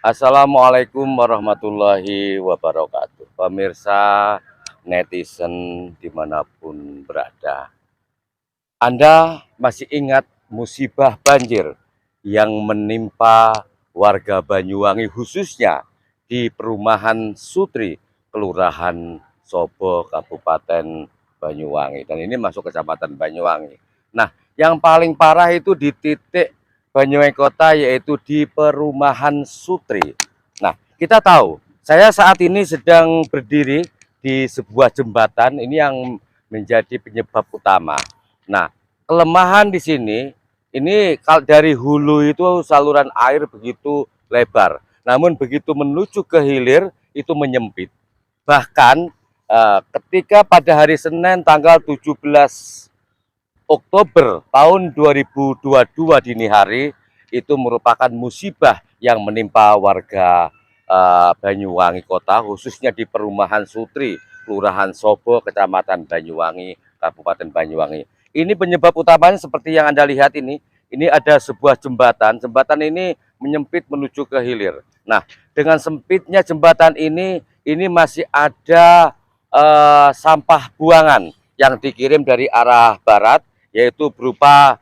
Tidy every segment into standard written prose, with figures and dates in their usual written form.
Assalamualaikum warahmatullahi wabarakatuh. Pemirsa netizen dimanapun berada. Anda masih ingat musibah banjir yang menimpa warga Banyuwangi khususnya di perumahan Sutri, Kelurahan Sobo, Kabupaten Banyuwangi. Dan ini masuk Kecamatan Banyuwangi. Nah, yang paling parah itu di titik Banyuwangi Kota, yaitu di perumahan Sutri. Nah, kita tahu, saya saat ini sedang berdiri di sebuah jembatan, ini yang menjadi penyebab utama. Nah, kelemahan di sini, ini kalau dari hulu itu saluran air begitu lebar, namun begitu menuju ke hilir itu menyempit. Bahkan ketika pada hari Senin tanggal 17 Oktober tahun 2022 dini hari, itu merupakan musibah yang menimpa warga Banyuwangi Kota, khususnya di perumahan Sutri, Kelurahan Sobo, Kecamatan Banyuwangi, Kabupaten Banyuwangi. Ini penyebab utamanya seperti yang Anda lihat ini ada sebuah jembatan. Jembatan ini menyempit menuju ke hilir. Nah, dengan sempitnya jembatan ini masih ada sampah buangan yang dikirim dari arah barat, yaitu berupa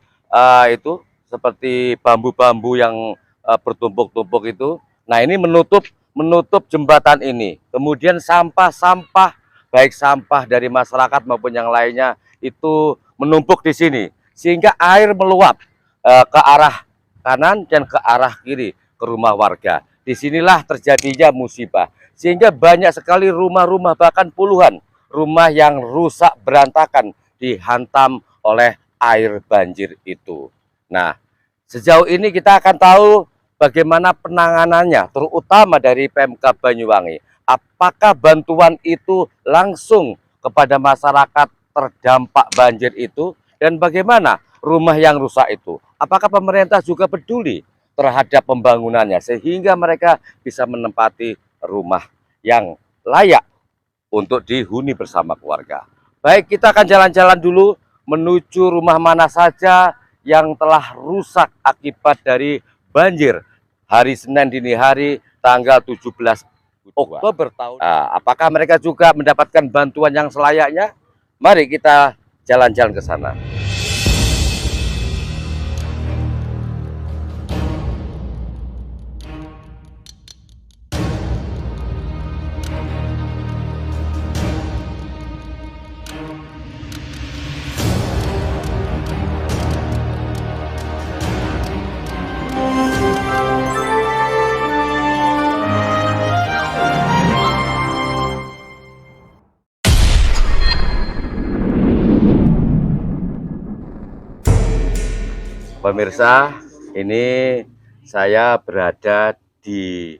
itu seperti bambu-bambu yang bertumpuk-tumpuk itu. Nah, ini menutup jembatan ini. Kemudian sampah-sampah, baik sampah dari masyarakat maupun yang lainnya, itu menumpuk di sini, sehingga air meluap ke arah kanan dan ke arah kiri ke rumah warga. Disinilah terjadinya musibah, sehingga banyak sekali rumah-rumah, bahkan puluhan rumah yang rusak berantakan dihantam oleh air banjir itu. Nah, sejauh ini kita akan tahu bagaimana penanganannya, terutama dari Pemkab Banyuwangi. Apakah bantuan itu langsung kepada masyarakat terdampak banjir itu, dan bagaimana rumah yang rusak itu? Apakah pemerintah juga peduli terhadap pembangunannya sehingga mereka bisa menempati rumah yang layak untuk dihuni bersama keluarga? Baik, kita akan jalan-jalan dulu menuju rumah mana saja yang telah rusak akibat dari banjir hari Senin dini hari tanggal 17 Oktober tahun. Apakah mereka juga mendapatkan bantuan yang selayaknya? Mari kita jalan-jalan ke sana. Pemirsa, ini saya berada di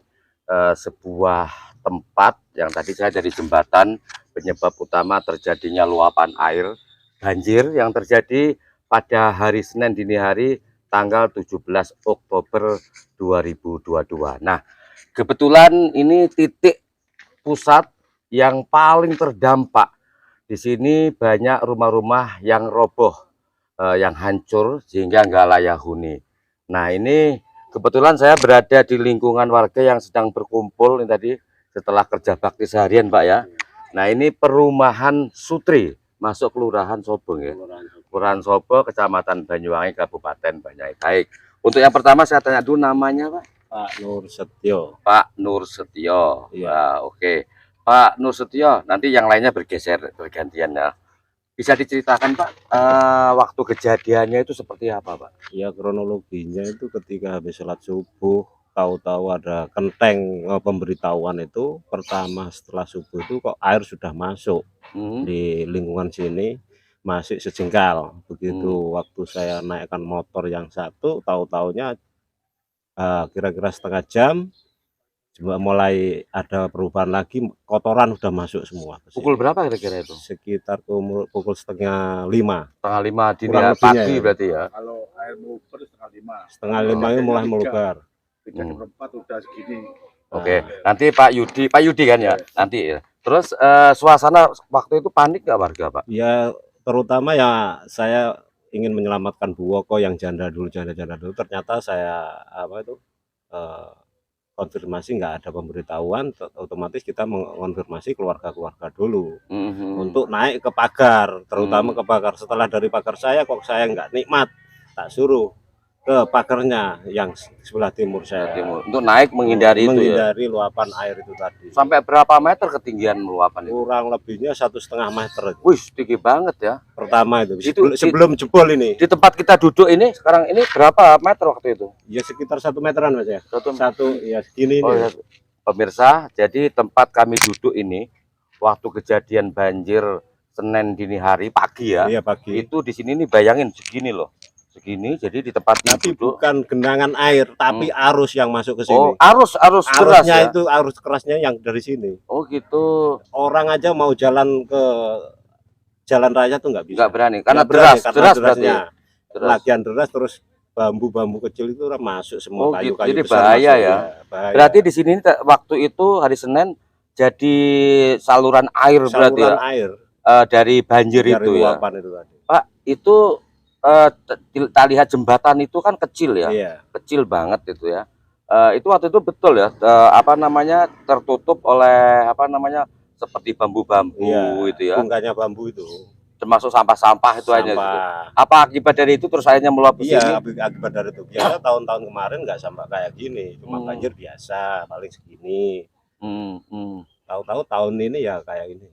sebuah tempat yang tadi saya dari jembatan. Penyebab utama terjadinya luapan air banjir yang terjadi pada hari Senin dini hari tanggal 17 Oktober 2022. Nah, kebetulan ini titik pusat yang paling terdampak. Di sini banyak rumah-rumah yang roboh, yang hancur sehingga nggak layak huni. Nah, ini kebetulan saya berada di lingkungan warga yang sedang berkumpul ini tadi setelah kerja bakti seharian, Pak ya. Nah, ini perumahan Sutri, masuk Kelurahan Sobo ya. Kelurahan Sobo, Kecamatan Banyuwangi, Kabupaten Banyuwangi. Baik. Untuk yang pertama saya tanya dulu namanya, Pak. Pak Nur Setio. Pak Nur Setio. Iya. Nah, oke. Pak Nur Setio, nanti yang lainnya bergeser bergantian ya. Bisa diceritakan Pak, waktu kejadiannya itu seperti apa Pak? Ya, kronologinya itu ketika habis sholat subuh, tahu-tahu ada kenteng pemberitahuan itu pertama setelah subuh itu kok air sudah masuk di lingkungan sini, masih sejengkal. Begitu waktu saya naikkan motor yang satu, tahu-taunya kira-kira setengah jam mulai ada perubahan lagi, kotoran udah masuk semua ke Pukul sini. berapa kira-kira itu? Sekitar pukul setengah 5. Setengah 5 dini Kurang lebihnya pagi ya. berarti ya? Kalau air meluber setengah 5. Setengah 5 itu mulai meluber. 3/4 udah segini. Oke, nanti Pak Yudi kan ya? Nanti ya. Terus suasana waktu itu panik nggak warga Pak? Ya, terutama ya saya ingin menyelamatkan Bu Woko yang janda dulu, janda dulu. Ternyata saya apa itu konfirmasi nggak ada pemberitahuan, otomatis kita mengonfirmasi keluarga-keluarga dulu untuk naik ke pagar, terutama ke pagar. Setelah dari pagar saya kok saya nggak nikmat, tak suruh ke pagarnya yang sebelah timur saya. Untuk naik menghindari itu ya. Menghindari luapan air itu tadi. Sampai berapa meter ketinggian luapan itu? Kurang lebihnya 1,5 meter. Wih, tinggi banget ya. Pertama itu, Itu sebelum jebol ini. Di tempat kita duduk ini sekarang ini berapa meter waktu itu? Ya sekitar 1 meteran Mas ya. Satu ya segini oh, ini. Ya. Pemirsa, jadi tempat kami duduk ini waktu kejadian banjir Senin dini hari pagi ya. Iya, pagi. Itu di sini nih bayangin segini loh. Segini, jadi di tempat tapi duduk, bukan genangan air, tapi arus yang masuk ke sini. Oh, arus deras ya? Itu arus kerasnya yang dari sini. Oh gitu. Orang aja mau jalan ke jalan raya tuh nggak bisa. Nggak berani, karena deras derasnya. Lagian deras, terus bambu-bambu kecil itu masuk semua, kayu-kayu jadi besar bahaya masuk, ya. Bahaya. Berarti di sini waktu itu hari Senin jadi saluran air berarti ya. Air. Dari banjir dari itu ya. Itu tadi. Pak, itu kita lihat jembatan itu kan kecil ya. Iya. Kecil banget itu ya. Itu waktu itu betul ya, tertutup oleh seperti bambu-bambu itu ya. Bungkanya bambu itu. Termasuk sampah-sampah itu aja. Apa akibat dari itu terus akhirnya meluap ke sini? Iya, akibat dari itu. Biasa tahun-tahun kemarin nggak sampai kayak gini, cuma banjir biasa, paling segini. Tahu-tahu tahun ini ya kayak ini.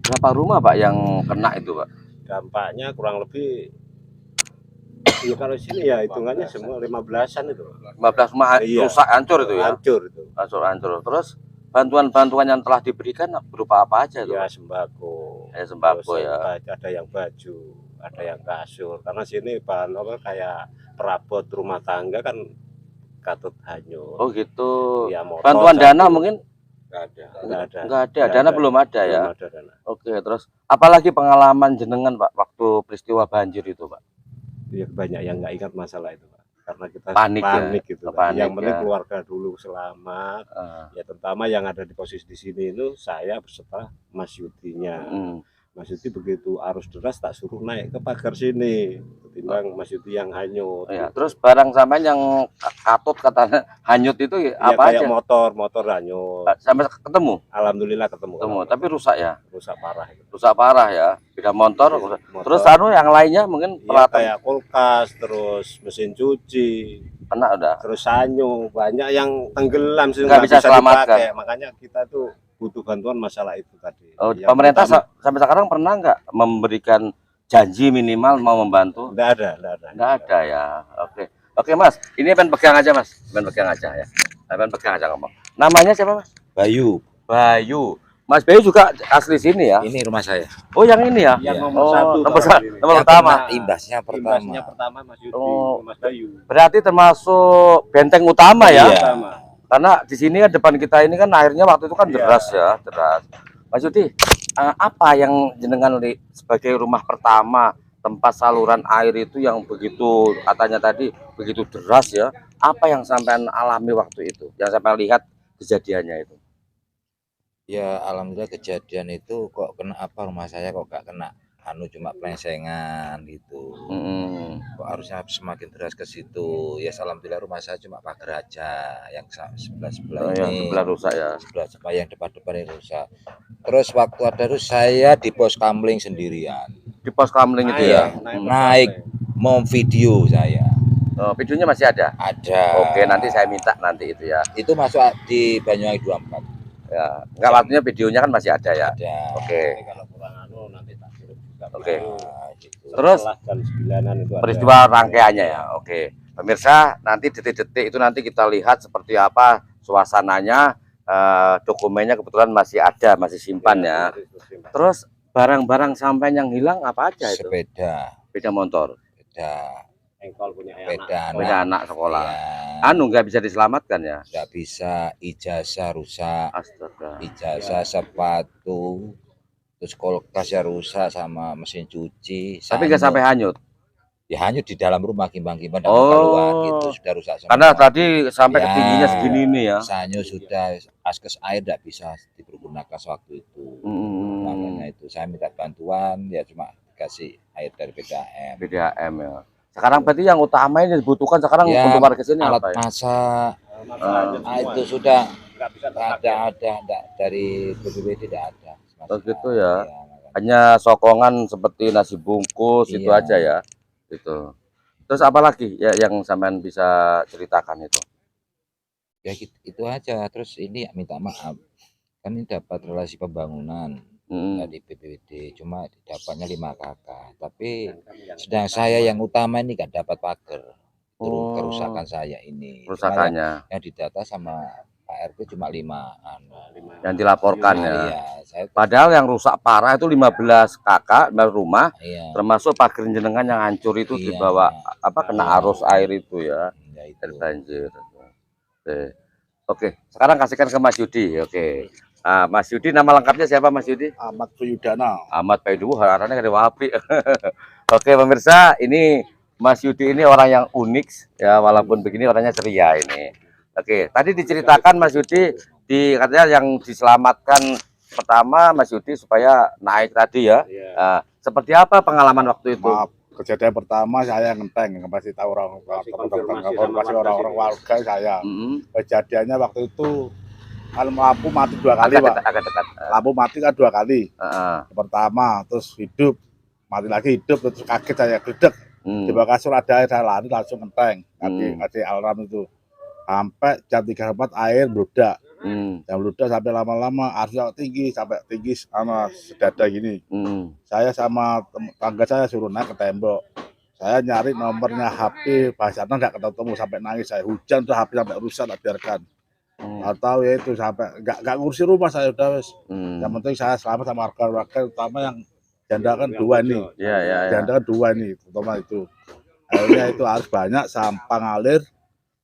Berapa rumah Pak yang kena itu Pak? Dampaknya kurang lebih ya kalau sini ya hitungannya semua 15-an itu. 15 rumah rusak, hancur itu ya? Hancur. Terus bantuan-bantuan yang telah diberikan berupa apa aja itu? Ya sembako. Sembako ya. Ada yang baju, ada yang kasur. Karena sini bahan kayak perabot rumah tangga kan katut hanyut. Oh gitu. Ya, motor, bantuan dana mungkin? Nggak ada. Dana belum ada ya. Belum ada dana. Oke, terus apalagi pengalaman jenengan Pak waktu peristiwa banjir itu Pak? Ya banyak yang nggak ingat masalah itu Pak, karena kita panik gitu. Yang penting keluarga dulu selamat. Ya terutama yang ada di posisi di sini itu saya beserta Mas Yudinya. Mas Yudi begitu arus deras tak suruh naik ke pagar sini, ketimbang Mas Yudi yang hanyut. Ya, terus barang sampean yang katut katanya hanyut itu apa kayak aja? motor hanyut. Sampai ketemu? Alhamdulillah ketemu. Tapi rusak ya? Rusak parah. Rusak parah ya. Beda motor. Terus yang lainnya mungkin kayak kulkas, terus mesin cuci. Kena udah. Terus hanyut, banyak yang tenggelam sih nggak bisa selamatkan. Makanya kita tuh butuh bantuan masalah itu tadi. Oh, pemerintah sampai sekarang pernah nggak memberikan janji minimal mau membantu? Nggak ada ya. Oke Mas, ini pegang aja Mas, pegang aja ya. Pegang aja ngomong. Namanya siapa Mas? Bayu. Mas Bayu juga asli sini ya? Ini rumah saya. Oh yang ini ya? Yang nomor pertama. Imbasnya pertama Mas Yudi, Mas Bayu. Berarti termasuk benteng utama ya? Iya. Karena di sini kan depan kita ini kan airnya waktu itu kan deras ya, deras. Mas Yudi, apa yang jenengan sebagai rumah pertama tempat saluran air itu yang begitu katanya tadi begitu deras ya? Apa yang sampean alami waktu itu? Yang sampean lihat kejadiannya itu? Ya alhamdulillah kejadian itu kok kena apa rumah saya kok gak kena cuma plensengan gitu. Kok harusnya semakin deras ke situ. Ya alhamdulillah rumah saya cuma pagar aja yang sebelah ini. Sebelah rusak ya. Sebelah yang depan ini rusak. Terus waktu ada saya di pos kamling sendirian. Di pos kamling itu ya. Naik mau video saya. Oh, videonya masih ada? Ada. Oke, nanti saya minta nanti itu ya. Itu masuk di Banyuwangi 24. Ya, enggak waktunya videonya kan masih ada ya. Ada. Oke. Kalau kurang nanti tak kirim juga. Oke. Gitu. Terus jam 9-an itu peristiwa rangkaiannya ya. Oke. Pemirsa, nanti detik-detik itu nanti kita lihat seperti apa suasananya. Dokumennya kebetulan masih ada, masih simpan ya. Terus barang-barang sampai yang hilang apa aja itu? Sepeda motor. Engkol punya anak sekolah. Ya. Nggak bisa diselamatkan ya? Nggak bisa, ijazah rusak. Astaga. Ijazah, sepatu, terus kulkasnya rusak sama mesin cuci. Tapi nggak sampai hanyut? Ya hanyut di dalam rumah, kimbang-kimbang keluar itu sudah rusak semua. Karena tadi sampai ketingginya segini ini ya. Hanyut sudah, askes air tidak bisa dipergunakan waktu itu. Makanya itu saya minta bantuan, ya cuma dikasih air dari PDAM ya. Sekarang berarti yang utama ini dibutuhkan sekarang ya, untuk warga sini alat apa ya? masak, Nah, itu sudah nggak bisa ada enggak dari BPBD tidak ada. Oh gitu ya. Iya, makanya. Hanya sokongan seperti nasi bungkus itu Iya. aja ya. Itu. Terus apa lagi ya yang sampean bisa ceritakan itu? Ya itu aja. Terus ini ya minta maaf. Kan ini dapat relasi pembangunan dari BPBD, cuma dapatnya 5 kakak. Tapi sedang saya yang utama ini kan dapat pagar. Itu Oh, kerusakan saya ini. Cuma kerusakannya yang didata sama Pak RT cuma 5 yang dilaporkan ya. Iya, saya Padahal yang rusak parah itu 15 kakak dan rumah, iya. termasuk pagar jenengan yang hancur itu Iya. dibawa apa kena arus air itu ya, Ya itu. air banjir. Oke. Oke, sekarang kasihkan ke Mas Yudi. Oke. Nah, Mas Yudi nama lengkapnya siapa Mas Yudi? Ahmad Suyudana. Ahmad Paidu, harapannya ada wapi. Oke, pemirsa, ini Mas Yudi ini orang yang unik ya, walaupun begini orangnya ceria ini. Oke, tadi diceritakan Mas Yudi katanya yang diselamatkan pertama Mas Yudi supaya naik tadi ya. Nah, seperti apa pengalaman waktu itu? Maaf, kejadian pertama saya ngenteng, ngasih tahu konfirmasi orang-orang warga saya. Kejadiannya waktu itu kan lampu mati 2 kali, Pak. Agak dekat. Lampu mati kan 2 kali. Heeh. Pertama, terus hidup, mati lagi hidup, terus kaget saya gedek. Di bawah kasur ada air, saya lari langsung ngenteng, kasih alarm itu. Sampai jam 3 air bludak. Jam bludak sampai lama-lama arusnya tinggi sampai tinggi sama sedada gini. Saya sama tangga saya suruh naik ke tembok. Saya nyari nomornya HP Basarnas nggak ketemu, sampai nangis saya, hujan tuh HP sampai rusak, tak biarkan. Nggak tahu ya itu sampai nggak ngurusi rumah saya udah wes. Yang penting saya selamat sama warga-warga, terutama yang janda kan 2 nih. Janda kan 2 nih, terutama itu. Akhirnya itu harus banyak sampah ngalir,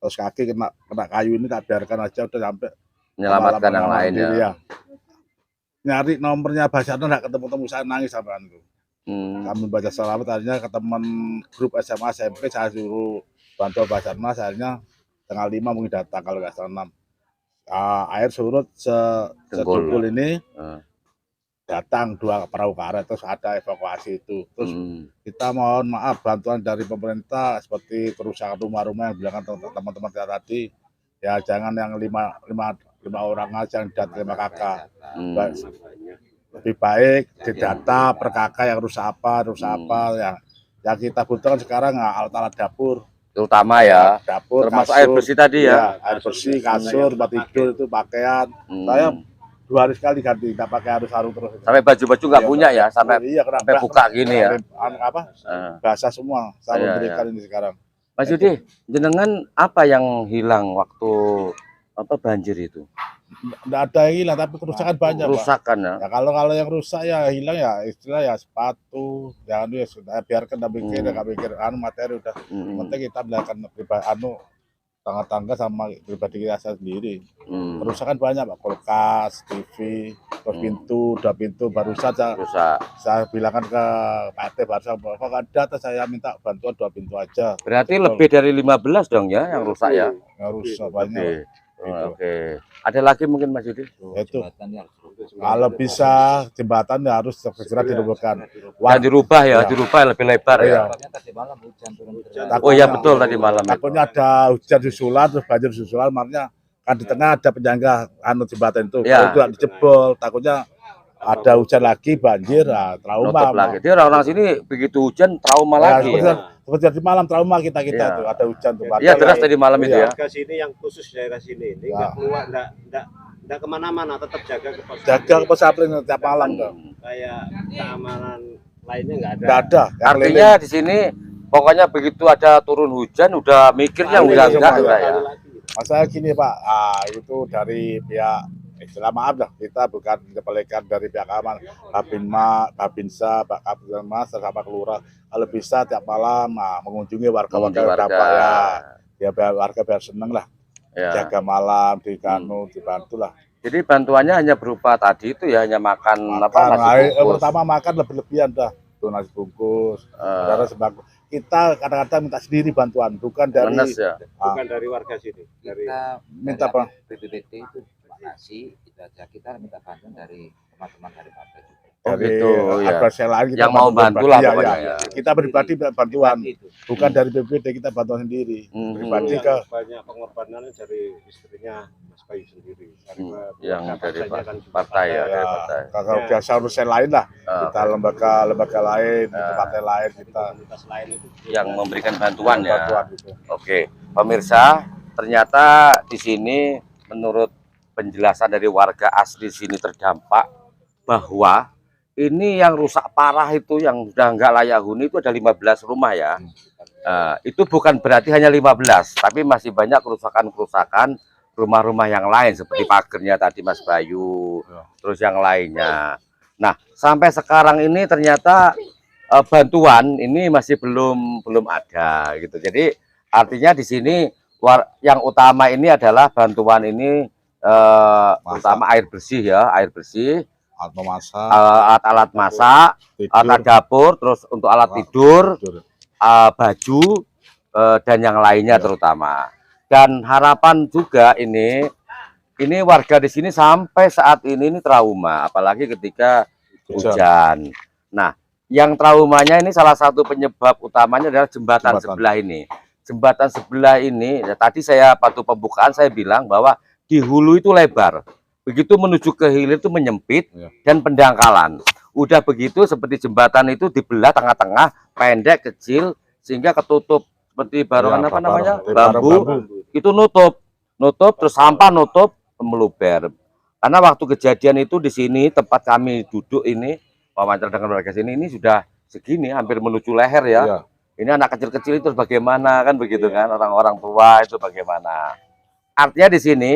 terus kaki kena kayu ini tak biarkan aja udah sampai Menyelamatkan yang lain ya. Nyari nomornya Basarnas nggak ketemu-temu, saya nangis sampai itu. Kami baca selamat, akhirnya ke teman grup SMA SMP saya suruh bantu Basarnas, akhirnya tanggal 5 mungkin datang kalau nggak salah 6. Air surut sedengkul ini, datang 2 perahu karet, terus ada evakuasi itu. Terus kita mohon maaf bantuan dari pemerintah seperti kerusakan rumah-rumah yang bilang teman-teman kita tadi, ya jangan yang 5 orang aja yang datang 5 kakak. Lebih baik didata per kakak yang rusak apa yang kita butuhkan sekarang alat-alat dapur. Terutama ya, dapur, termasuk kasur, air bersih tadi ya. Air bersih, kasur, tempat tidur itu, pakaian. Saya 2 hari sekali ganti, nggak pakai harus sarung terus. Sampai baju-baju nggak punya ya, sampai buka gini ya. Basah semua, saya berikan ini sekarang. Mas Yudi, jenengan apa yang hilang waktu banjir itu? Nggak ada yang hilang, tapi kerusakan banyak, Kerusakan Pak. Ya kalau yang rusak ya hilang ya istilah ya sepatu, jangan ya sudah biarkan, nggak mikir materi udah. Penting kita belajar tangga-tangga sama pribadi kita sendiri. Kerusakan banyak, Pak. Kulkas, TV, terus pintu, 2 pintu baru saja saya bilangkan ke Pak RT barusan, kok nggak ada, saya minta bantuan 2 pintu aja. Berarti lebih dari 15 dong ya yang rusak ya? Yang rusak banyak. Oke. Ada lagi mungkin Mas Yudi? Itu kalau bisa jembatan ya harus segera dirobohkan. Dan dirubah lebih lebar ya. Oh ya betul tadi malam. Takutnya ada hujan susulan, terus banjir susulan, makanya kan di tengah ada penyangga jembatan itu. Kalau itu dijebol, takutnya ada hujan lagi banjir, trauma lagi. Dia orang-orang sini begitu hujan trauma lagi. Seperti malam trauma kita tuh ada hujan tuh. Iya deras tadi malam itu ya. Warga sini yang khusus daerah sini ini nggak keluar, nggak kemana-mana, tetap jaga ke pos. Jaga ke pos tiap malam tuh. Kayak keamanan lainnya nggak ada. Nggak ada. Artinya di sini pokoknya begitu ada turun hujan udah mikirnya udah enggak ya. Masalah gini Pak, itu dari pihak istilah maaf lah, kita bukan kepelikan dari pihak keamanan, Babinsa, Pak Kapolres, sama kelurahan, kalau bisa tiap malam mengunjungi warga-warga terdampak ya biar warga biar seneng lah, jaga malam dibantu lah. Jadi bantuannya hanya berupa tadi itu ya, hanya makan nasi bungkus. Pertama makan lebih-lebihan dah, tuh nasi bungkus, sembako. Kita kadang-kadang minta sendiri bantuan, bukan dari bukan dari warga sini. Kita minta apa? BPBD itu nasi, kita minta bantuan dari teman-teman dari partai juga. dari gitu, ya. adversary lain kita Yang mau bantu lah pribadi, pokoknya, ya. ya. Kita pribadi bantuan, bukan Hmm. dari BPD, kita bantuan sendiri. Pribadi Yang ke banyak pengorbanannya dari istrinya Mas Bayu sendiri. Yang dari partainya kan juga partai ya, ya, dari partai. kalau biasa urusan lain lah, kita Oke. lembaga lain, Ah. partai lain kita komunitas lain itu Yang memberikan bantuan ya. bantuan gitu. Oke, pemirsa, ternyata di sini menurut penjelasan dari warga asli sini terdampak bahwa ini yang rusak parah itu yang sudah nggak layak huni itu ada 15 rumah ya. Itu bukan berarti hanya 15, tapi masih banyak kerusakan-kerusakan rumah-rumah yang lain seperti pagernya tadi Mas Bayu, terus yang lainnya. Nah, sampai sekarang ini ternyata bantuan ini masih belum ada gitu. Jadi artinya di sini yang utama ini adalah bantuan ini terutama air bersih ya, air bersih, Alat memasak, alat masak, alat dapur, terus untuk alat tidur, baju dan yang lainnya terutama. Dan harapan juga ini warga di sini sampai saat ini trauma, apalagi ketika hujan. Nah, yang traumanya ini salah satu penyebab utamanya adalah jembatan sebelah ini. Jembatan sebelah ini, ya, tadi saya waktu pembukaan saya bilang bahwa di hulu itu lebar. Begitu menuju ke hilir itu menyempit dan pendangkalan. Udah begitu seperti jembatan itu dibelah tengah-tengah, pendek, kecil, sehingga ketutup seperti barongan apa namanya? Bambu. Itu nutup terus sampah nutup meluber. Karena waktu kejadian itu di sini tempat kami duduk ini, wawancara dengan warga sini ini sudah segini hampir menuju leher ya. Ini anak kecil-kecil itu bagaimana kan begitu kan, orang-orang tua itu bagaimana. Artinya di sini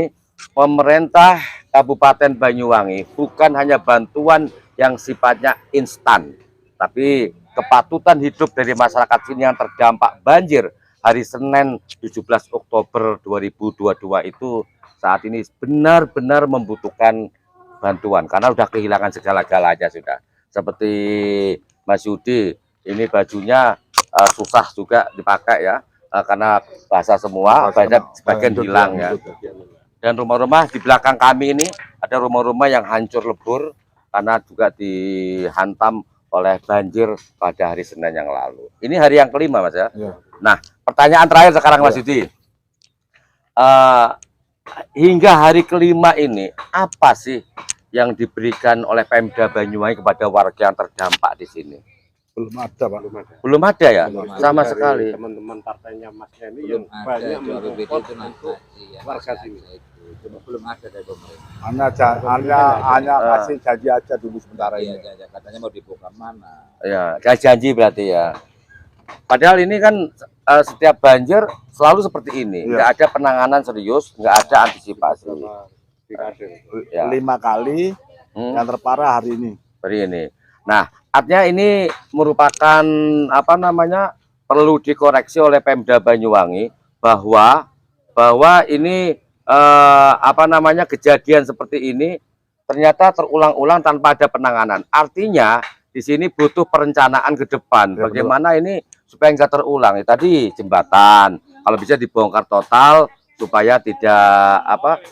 pemerintah Kabupaten Banyuwangi bukan hanya bantuan yang sifatnya instan, tapi kepatutan hidup dari masyarakat sini yang terdampak banjir hari Senin 17 Oktober 2022 itu saat ini benar-benar membutuhkan bantuan karena sudah kehilangan segala-galanya sudah. Seperti Mas Yudi, ini bajunya susah juga dipakai ya, karena basah semua, sebagian hilang ya. Dan rumah-rumah di belakang kami ini ada rumah-rumah yang hancur lebur karena juga dihantam oleh banjir pada hari Senin yang lalu. Ini hari yang kelima Mas ya. Nah, pertanyaan terakhir sekarang Mas Yudi. Hingga hari kelima ini apa sih yang diberikan oleh Pemda Banyuwangi kepada warga yang terdampak di sini? Belum ada Pak. Belum ada ya, sama sekali. Teman-teman partainya Mas ini Belum yang ada, banyak jual BPD mensupport itu nanti untuk ya, warga sini. Cuma belum ada dari pemerintah. Hanya kasih janji aja dulu sementara Iya, ini. katanya mau dibuka mana? Ya, kayak janji berarti ya. Padahal ini kan setiap banjir selalu seperti ini, nggak ada penanganan serius, nggak ada antisipasi. Ya. 5 kali yang terparah hari ini. Nah, artinya ini merupakan apa namanya perlu dikoreksi oleh Pemda Banyuwangi bahwa ini apa namanya kejadian seperti ini ternyata terulang-ulang tanpa ada penanganan. Artinya di sini butuh perencanaan ke depan. Ya, bagaimana ini supaya nggak terulang. Tadi jembatan kalau bisa dibongkar total supaya tidak apa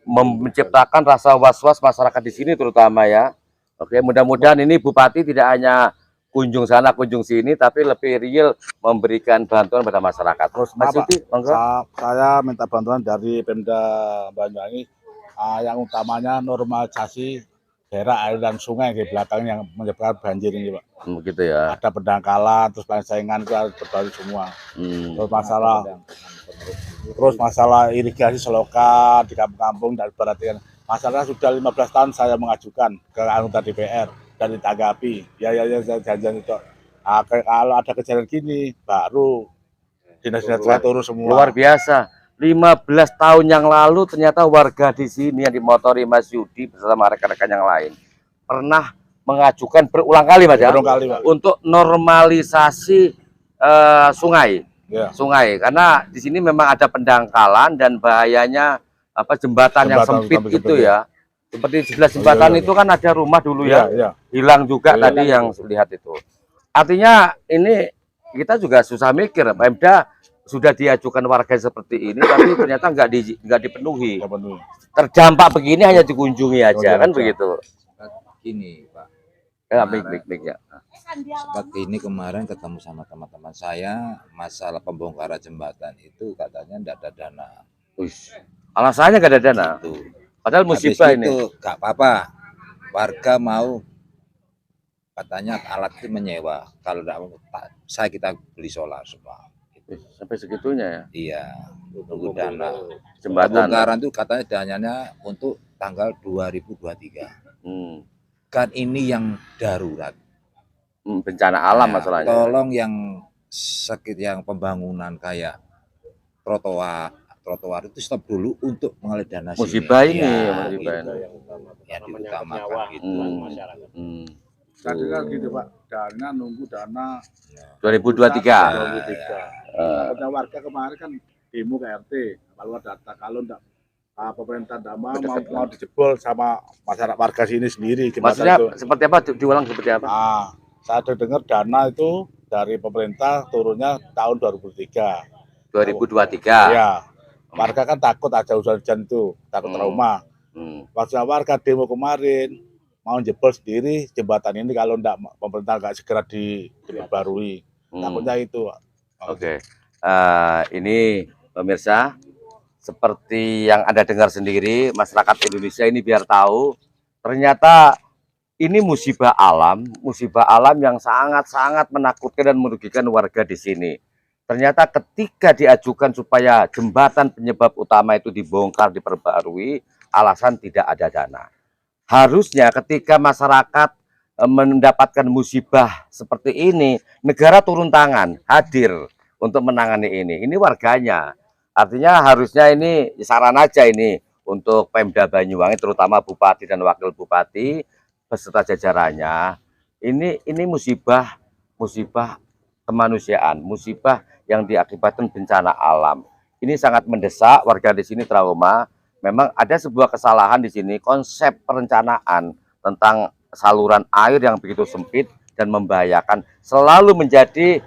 menciptakan rasa was-was masyarakat di sini terutama ya. Oke, mudah-mudahan ini Bupati tidak hanya kunjung sana kunjung sini tapi lebih real memberikan bantuan pada masyarakat. Terus Mas Yudi, saya minta bantuan dari Pemda Banyuwangi yang utamanya normalisasi daerah air dan sungai di belakang yang menyebabkan banjir ini Pak. Begitu ya. Ada pendangkalan, terus saingan itu harus berbaris semua. Terus masalah irigasi selokan di kampung-kampung dan perhatian. Masalahnya sudah 15 tahun saya mengajukan ke anggota DPR dan ditanggapi. Ya saya janjian itu. Kalau ada kejadian gini baru dinas-dinas turun semua. Luar biasa. 15 tahun yang lalu ternyata warga di sini yang dimotori Mas Yudi bersama rekan-rekan yang lain pernah mengajukan berulang kali Mas ya, Pak. untuk normalisasi sungai. Sungai karena di sini memang ada pendangkalan dan bahayanya apa jembatan yang sempit itu ya. Seperti sebelah jembatan itu kan ada rumah dulu ya. Hilang juga tadi yang lihat itu. Artinya ini kita juga susah mikir, Pemda sudah diajukan warga seperti ini tapi ternyata nggak dipenuhi. Terdampak begini hanya dikunjungi aja kan begitu. Gini Pak, Ya, baik ya. Seperti ini kemarin ketemu sama teman-teman saya, masalah pembongkaran jembatan itu katanya tidak ada dana. Wis. Alasannya nggak ada dana. Gitu. Padahal musibah ini. Gak apa-apa. Warga mau katanya alat itu menyewa. Kalau tidak mau, kita beli solar semua. Wis, sampai segitunya ya. Iya, tunggu dana. Jembatan. Pembongkaran itu katanya dananya untuk tanggal 2023. Kan ini yang darurat. Bencana alam masalahnya. Tolong yang pembangunan kayak trotoar itu stop dulu untuk mengalir dana musibah ini. Ya, diutamakan gitu. Tadi kan gitu Pak, dana nunggu dana 2023. Takutnya warga kemarin kan demo ke RT, kalau data kalau enggak pemerintah tidak mau dijebol sama masyarakat warga sini sendiri. Maksudnya itu. Seperti apa? Diulang seperti apa? Saya dengar dana itu dari pemerintah turunnya tahun 2023. 2023. Iya. Warga kan takut aja hujan itu, takut trauma. Waktu warga demo kemarin mau jebol sendiri jembatan ini kalau enggak pemerintah enggak segera diperbarui. Takutnya itu. Oke. Ini pemirsa, seperti yang Anda dengar sendiri, masyarakat Indonesia ini biar tahu ternyata ini musibah alam yang sangat-sangat menakutkan dan merugikan warga di sini. Ternyata ketika diajukan supaya jembatan penyebab utama itu dibongkar, diperbarui, alasan tidak ada dana. Harusnya ketika masyarakat mendapatkan musibah seperti ini, negara turun tangan, hadir untuk menangani ini. Ini warganya. Artinya harusnya ini saran aja ini untuk Pemda Banyuwangi, terutama Bupati dan Wakil Bupati beserta jajarannya. Ini musibah kemanusiaan, musibah yang diakibatkan bencana alam. Ini sangat mendesak, warga di sini trauma. Memang ada sebuah kesalahan di sini, konsep perencanaan tentang saluran air yang begitu sempit dan membahayakan selalu menjadi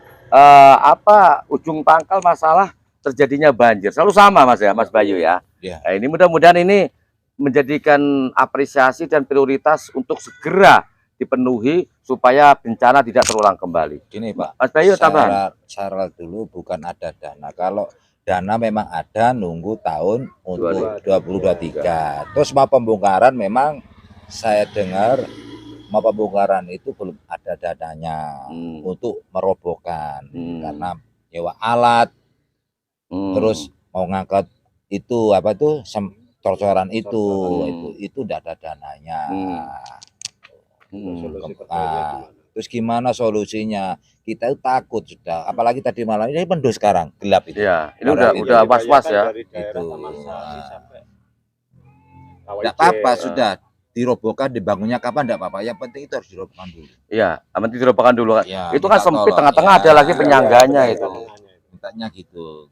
ujung pangkal masalah terjadinya banjir. Selalu sama Mas ya, Mas Bayu ya. Nah, ini mudah-mudahan ini menjadikan apresiasi dan prioritas untuk segera dipenuhi supaya bencana tidak terulang kembali. Gini Pak, Mas Bayu tambahan. Syarat dulu bukan ada dana. Kalau dana memang ada, nunggu tahun untuk 2023. Terus mau pembongkaran memang saya dengar mau pembongkaran itu belum ada dananya untuk merobohkan karena nyewa alat. Terus mau ngangkat itu apa tuh trotoaran itu tidak ada dananya. Terus gimana solusinya? Kita takut sudah, apalagi tadi malam ini mendung sekarang gelap itu. Ya, ini udah was-was ya. Itu. Tidak apa-apa sudah dirobohkan, dibangunnya kapan tidak apa-apa. Yang penting itu harus dirobohkan dulu. Iya, penting dirobohkan dulu. Ya, itu kan sempit, tengah-tengah ada lagi penyangganya itu. Mintanya gitu.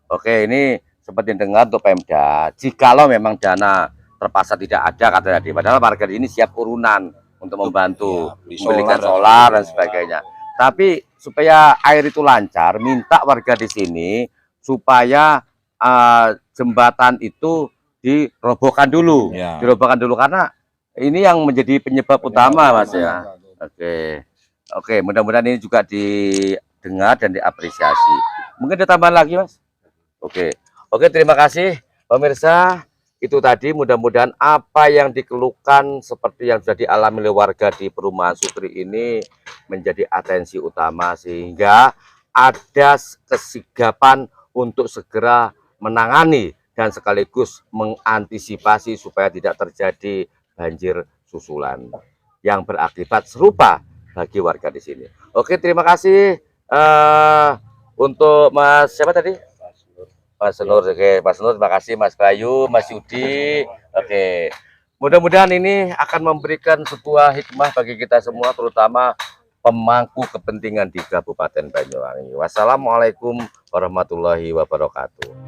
Oke, ini seperti dengar untuk Pemda. Jikalau memang dana terpaksa tidak ada kata tadi, padahal warga ini siap urunan untuk membantu membelikan solar dan sebagainya. Tapi supaya air itu lancar, minta warga di sini supaya jembatan itu dirobohkan dulu, dirobohkan dulu karena ini yang menjadi penyebab utama Mas ya. Oke, mudah-mudahan ini juga didengar dan diapresiasi. Mungkin ada tambahan lagi Mas? Oke, terima kasih pemirsa. Itu tadi mudah-mudahan apa yang dikeluhkan seperti yang sudah dialami oleh warga di perumahan Sukri ini menjadi atensi utama sehingga ada kesigapan untuk segera menangani dan sekaligus mengantisipasi supaya tidak terjadi banjir susulan yang berakibat serupa bagi warga di sini. Oke, terima kasih untuk Mas siapa tadi? Mas Nur. Oke, Mas Nur, terima kasih Mas Bayu, Mas Yudi. Oke. Mudah-mudahan ini akan memberikan sebuah hikmah bagi kita semua, terutama pemangku kepentingan di Kabupaten Banyuwangi. Wassalamualaikum warahmatullahi wabarakatuh.